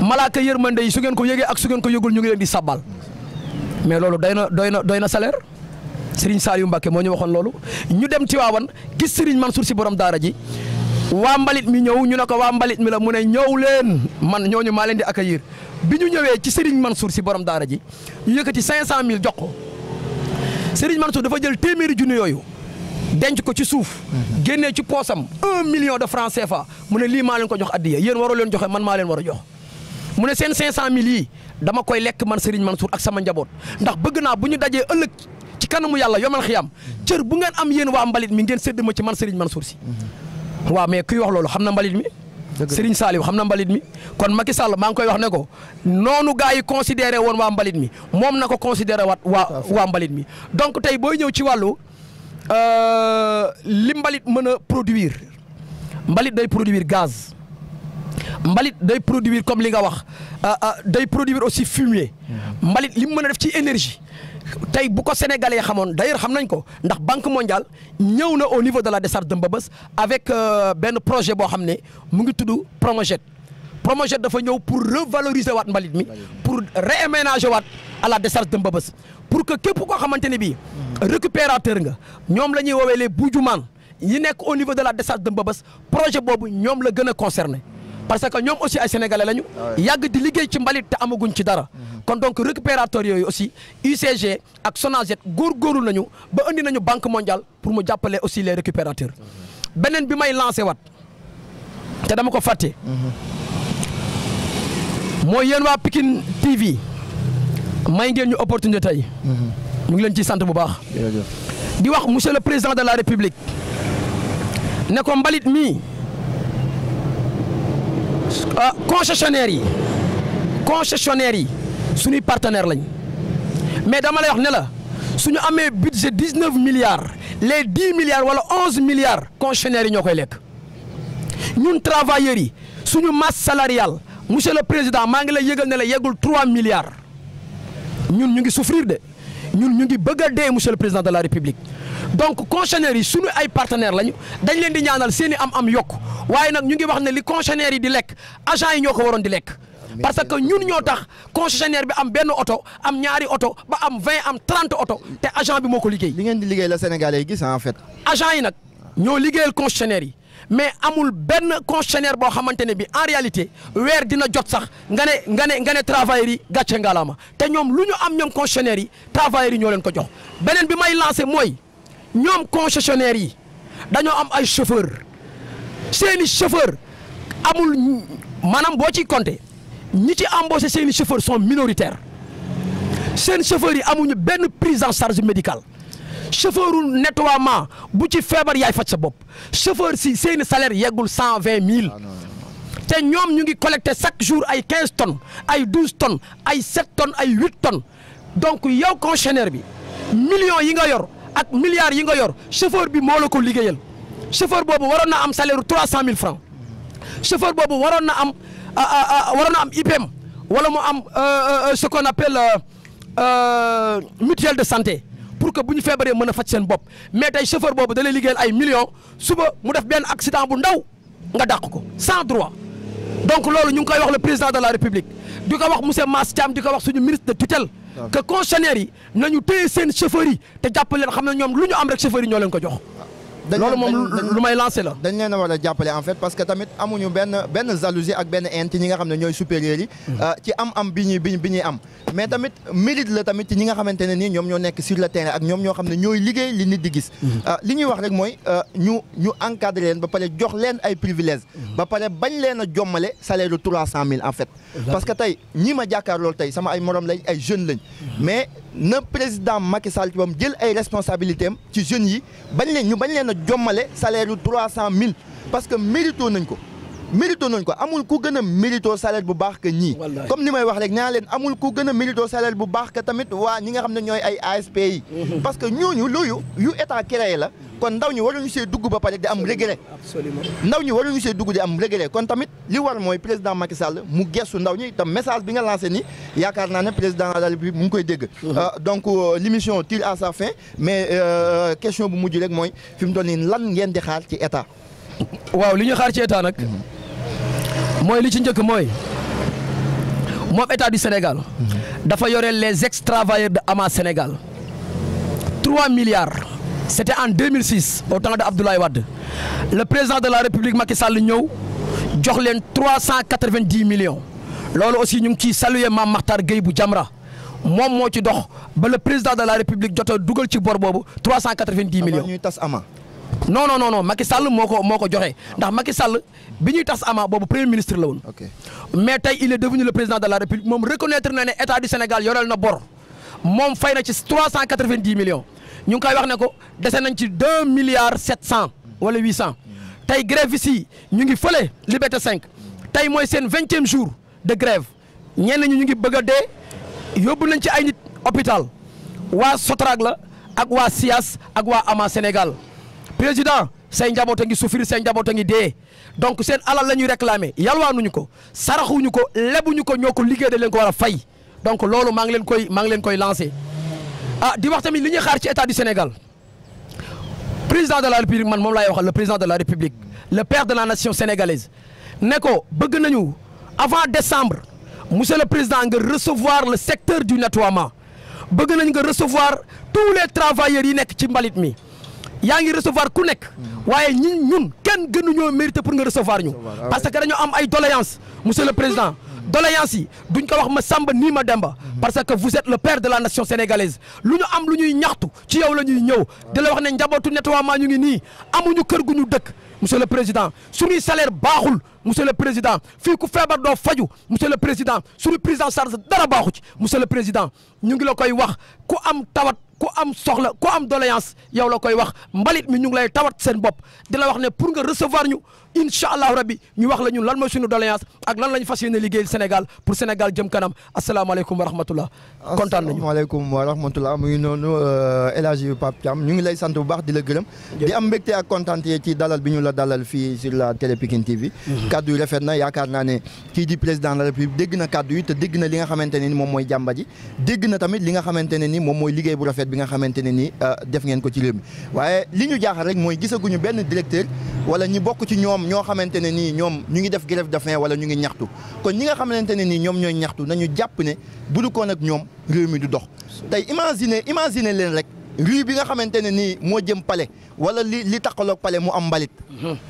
[SPEAKER 3] malaaka yërmande yi su ngeen ko yëgee ak su ngeen ko yëgul ñu ngi leen di sabbal mais loolu doy na salaire Serigne Saliou Mbacké moo ñu waxoon loolu ñu dem Tiwaawan gis Serigne Mansour si borom daara ji waa mbalit mi ñëw ñu ne ko waa mbalit mi la mu ne ñëw leen man ñooñu maa leen di accueillir bi ñu ñëwee ci Serigne Mansour si borom daara ji ñu yëkkati 500000 jox ko Serigne Mansour dafa jël téeméeri junni yooyu denc ko ci suuf génnee ci poosam 1 million de francs CFA mu ne lii maa leen ko jox addiya yéen waroo leen joxe man maa leen war a jox mu ne seen 500000 yi dama koy lekk man Serigne Mansour ak sama njaboot ndax bëgg naa bu ñu dajee ëllëg ci kanamu yàlla yomal xiyam cër bu ngeen am yéen waa mbalit mi ngeen sédd ma ci man Serigne Mansour si waaw mais kuy wax loolu xam na mbalit mi Serigne Saliou xam na mbalit mi kon Macky Sall maa ngi koy wax ne ko noonu gars yi considéré woon waa mbalit mi moom na ko considéré waat waa mbalit mi donc tey booy ñëw ci wàllu li mbalit mën a produire mbalit day produire gaz mbalit day produire comme li nga wax day produire aussi fumier mbalit li mu mën a def ci énergie tey bu ko sénégalais xamoon d'ailleurs xam nañ ko ndax banque mondiale ñëw na au niveau de la décharge de Mbeubeuss avec benn projet boo xam ne mu ngi tudd Promojet dafa ñëw pour revaloriser waat mbalit mi pour réaménager waat à la décharge de Mbeubeuss pour que képp koo xamante ne bii récupérateur nga ñoom la ñuy woowee les buujumaan yi nekk au niveau de la décharge de Mbeubeuss projet boobu ñoom la gën a concerné parce que ñoom aussi ay sénégalais lañu yàgg di liggéey ci mbalit te amaguñ ci dara kon donc récupérateur yooyu aussi UCG ak Sonaged góorgóorlu nañu ba indi nañu banque mondiale pour mu jàppale aussi les récupérateurs beneen bi may lancé waat te dama ko fàtte mooy yéen waa Pikine TV may ngeen ñu opportunité tey ñu ngi leen ciy sant bu baax di wax monsieur le président de la république ne ko mbalit mi concessionnaires yi suñuy partenaire lañ mais dama lay wax ne la suñu amee budget 19 milliards les 10 milliards wala 11 milliards concessionnaires yi ñoo koy lekk ñun travailleurs yi suñu masse salariale monsieur le président maa ngi lay yëgal ne la yeggul 3 milliards ñun ñu ngi souffrir de ñun ñu ngi bëgg a dee monsieur le président de la république donc concessionnaires yi suñu ay partenaires lañu dañ leen di ñaanal seen i am yokk waaye nag ñu ngi wax ne li concessionnaires yi di lekk agents yi ñoo ko waroon di lekk parce que ñun ñoo tax concessionnaire bi am benn oto am ñaari oto ba am 20 am 30 oto te agent bi moo ko liggéey.
[SPEAKER 2] li ngeen di liggéey la Sénégalais yi gis en fait.
[SPEAKER 3] agent yi nag ñoo liggéeyal concessionnaire yi mais amul benn concessionnaire boo xamante ne bi en réalité weer dina jot sax nga ne travailleurs yi gàcce ngalaama te ñoom lu ñu am ñoom concessionnaires yi travailleurs yi ñoo leen ko jox beneen bi may lancé mooy ñoom concessionnaires yi dañoo am ay chauffeur seeni chauffeur amul maanaam boo ciy compter ñi ci embauché seeni chauffeurs sont minoritaires seen chauffeurs yi amuñu benn prise en charge médicale chauffeur nettoiement bu ci feebar yaay faj sa bopp chauffeur si seeni salaire yeggul 120 000 te ñoom ñu ngi collecté chaque jour ay 15 tonnes ay 12 tonnes ay 7 tonnes ay 8 tonnes donc yow concessionnaire bi millions yi nga yor ak milliards yi nga yor chauffeur bi moo la ko liggéeyal chauffeur boobu waroon na am salaire 300 000 francs chauffeur boobu waroon na am IPM wala mu am ce qu'on appelle mutuelle de santé pour que bu ñu feebaree mën a faj seen bopp mais tey chauffeur boobu da lay liggéeyal ay millions suba mu def benn accident bu ndaw nga dàq ko sans droit donc loolu ñu ngi koy wax le président de la république di ko wax monsieur Mass Thiam di ko wax suñu ministre de tutelle que concessionnaires yi nañu téye seen chauffeurs yi te jàpp leen xam ne ñoom lu ñu am rek chauffeurs yi ñoo leen ko jox. loolu moom lu may lancé la.
[SPEAKER 2] dañ leen a war a jàppale en fait parce que tamit amuñu benn jalousie ak benn haine ci ñi nga xam ne ñooy supérieurs yi. ci am bi ñuy am. mais tamit mérite la tamit ci ñi nga xamante ne nii ñoom ñoo nekk sur le terrain ak ñoom ñoo xam ne ñooy liggéey li nit di gis. li ñuy wax rek mooy ñu encadré leen ba pare jox leen ay privilèges. ba pare bañ leen a jommale salaire de 300 000 en fait. parce que tey ñi ma jàkkaar loolu tey sama ay morom lañ ay jeunes lañ. mais na président Macky Sall ci moom jël ay responsabilités am ci jeunes yi bañ leen a jommale salaire de 300 000 parce que mérito nañ ko. amul ku gën a mérito salaire bu baax que ñii comme ni may wax rek naa leen amul ku gën a mérito salaire bu baax que tamit waa ñi nga xam ne ñooy ay ASP yi parce que ñooñu loolu yu état créé la kon ndaw ñi waruñu see dugg ba pare di am regret ndaw ñi waruñu see dugg di am regret kon tamit li war mooy président Macky Sall mu gestu ndaw ñi tam message bi nga lancé ni yaakaar naa ne président de la République mu ngi koy dégg donc l'émission tire à sa fin mais question bu mujj rek mooy fi mu toll nii lan ngeen di xaar ci état
[SPEAKER 3] waaw li ñu xaar ci état nag mooy li ci njëkk mooy moom état du Sénégal dafa yore les ex-travailleurs de AMA Sénégal 3 milliards c'était en 2006 au temps de Abdoulaye Wade le président de la République Macky Sall ñëw jox leen 390 millions loolu aussi ñu ngi ciy saluer Mame Makhtar Gueye bu Jamra moom moo ci dox ba le président de la République jot a dugal ci bor boobu 390 millions.
[SPEAKER 2] ñuy tas AMA.
[SPEAKER 3] non Macky Sall moo ko joxe ndax Macky Sall bi ñuy tas AMA boobu premier ministre la woon. mais tey il est devenu le président de la République moom reconnaître na ne état du Sénégal yoreel na bor moom fay na ci 390 millions ñu ngi koy wax ne ko dese nañ ci 2 milliards 700 wala 800 tey grève ici ñu ngi fële Liberté 5 tey mooy seen 20e jour de grève ñenn ñi ñu ngi bëgg a dee yóbbu nañ ci ay nit hôpital waa Sotrag la ak waa SIAS ak waa AMA Sénégal. président say njaboot a ngi souffrir say njaboot a ngi dee donc seen alal la ñuy réclamer yalwaanuñu ko saraxuñu ko lebuñu ko ñoo ko liggéey da leen ko war a fay donc loolu maa ngi leen koy lancé di wax tamit li ñuy xaar ci état du Sénégal président de la République man moom laay waxal le président de la République le père de la nation sénégalaise ne ko bëgg nañu avant décembre monsieur le président nga recevoir le secteur du nettoiement bëgg nañ nga recevoir tous les travailleurs yi nekk ci mbalit mi. yaa ngi recevoir ku nekk waaye ñun kenn gënuñoo mérité pour nga recevoir ñu parce que dañoo am ay doléances monsieur le président doléances yi duñ ko wax ma Samba nii ma Demba parce que vous êtes le père de la nation sénégalaise lu ñu am lu ñuy ñaxtu ci yow la ñuy ñëw di la wax ne njabootu nettoiement ñu ngi nii amuñu kër gu ñu dëkk monsieur le président suñuy salaire baaxul monsieur le président fii ku feebar doo faju monsieur le président suñu prise en charge dara baaxu ci monsieur le président ñu ngi la koy wax ku am tawat ku am soxla ku am doléance yow la koy wax mbalit mi ñu ngi lay tawat seen bopp di la wax ne pour nga recevoir ñu incha allahu rabbi ñu wax la ñun lan mooy suñu doléance ak lan la ñu fas yéene liggéey Sénégal pour Sénégal jëm kanam asalaamaaleykum wa rahmatullah kontaan nañu
[SPEAKER 2] asalaamaaleykum wa rahmatullah mu ngi noonu El Hadji Pape Thiam ñu ngi lay sant bu baax di la gërëm di am mbégte ak kontaan ci dalal bi ñu la dalal fii sur la télé Pikine TV kaddu yi rafet na yaakaar naa ne kii di président de la République dégg na kaddu yi te dégg na li nga xamante ne ni moom mooy jàmba ji dégg na tamit li nga xamante ne ni moom mooy liggéey bu rafet bi nga xamante ne ni def ngeen ko ci réew mi waaye li ñu jaaxal rek mooy gisaguñu benn directeur wala ñi bokk ci ñoom ñoo xamante ne nii ñoom ñu ngi def grève de faim wala ñu ngi ñaxtu kon ñi nga xamante ne nii ñoom ñooy ñaxtu nañu jàpp ne bu du koon ak ñoom réew mi du dox tey imaginer leen rek rue bi nga xamante ne nii moo jëm palais wala li taxaloog palais mu am mbalit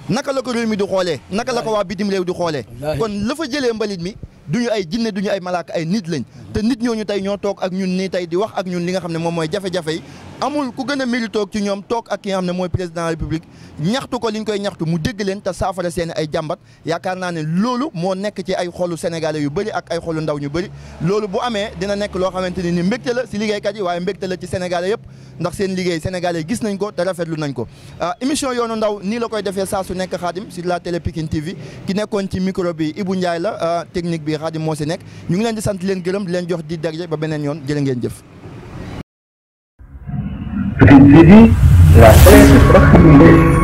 [SPEAKER 2] naka la ko réew mi di xoolee naka la ko waa bitim réew di xoolee kon la fa jëlee mbalit mi duñu ay jinne duñu ay malaaka ay nit lañ te nit ñooñu tey ñoo toog ak ñun nii tey di wax ak ñun li nga xam ne moom mooy jafe-jafe yi amul ku gën a méritoog ci ñoom toog ak ki nga xam ne mooy président de la république ñaxtu ko li ñu koy ñaxtu mu dégg leen te saafara seen ay jàmbat yaakaar naa ne loolu moo nekk ci ay xolu sénégalais yu bëri ak ay xolu ndaw ñu bëri loolu bu amee dina nekk loo xamante ni mbégte la si liggéeykat yi waaye mbégte la ci sénégalais yëpp ndax seen liggéey sénégalais gis nañ ko te rafetlu nañ ko émission yoonu ndaw nii la koy defee saa su nekk Khadim sur la télé Pikine TV ki nekkoon ci micro bi Ibou Ndiaye la technique bi Khadim moo si nekk ñu ngi leen di sant leen gërëm di leen jox di darje ba beneen yoon jërë ngeen jëf.
[SPEAKER 1] Pikine TV, la télé de proximité.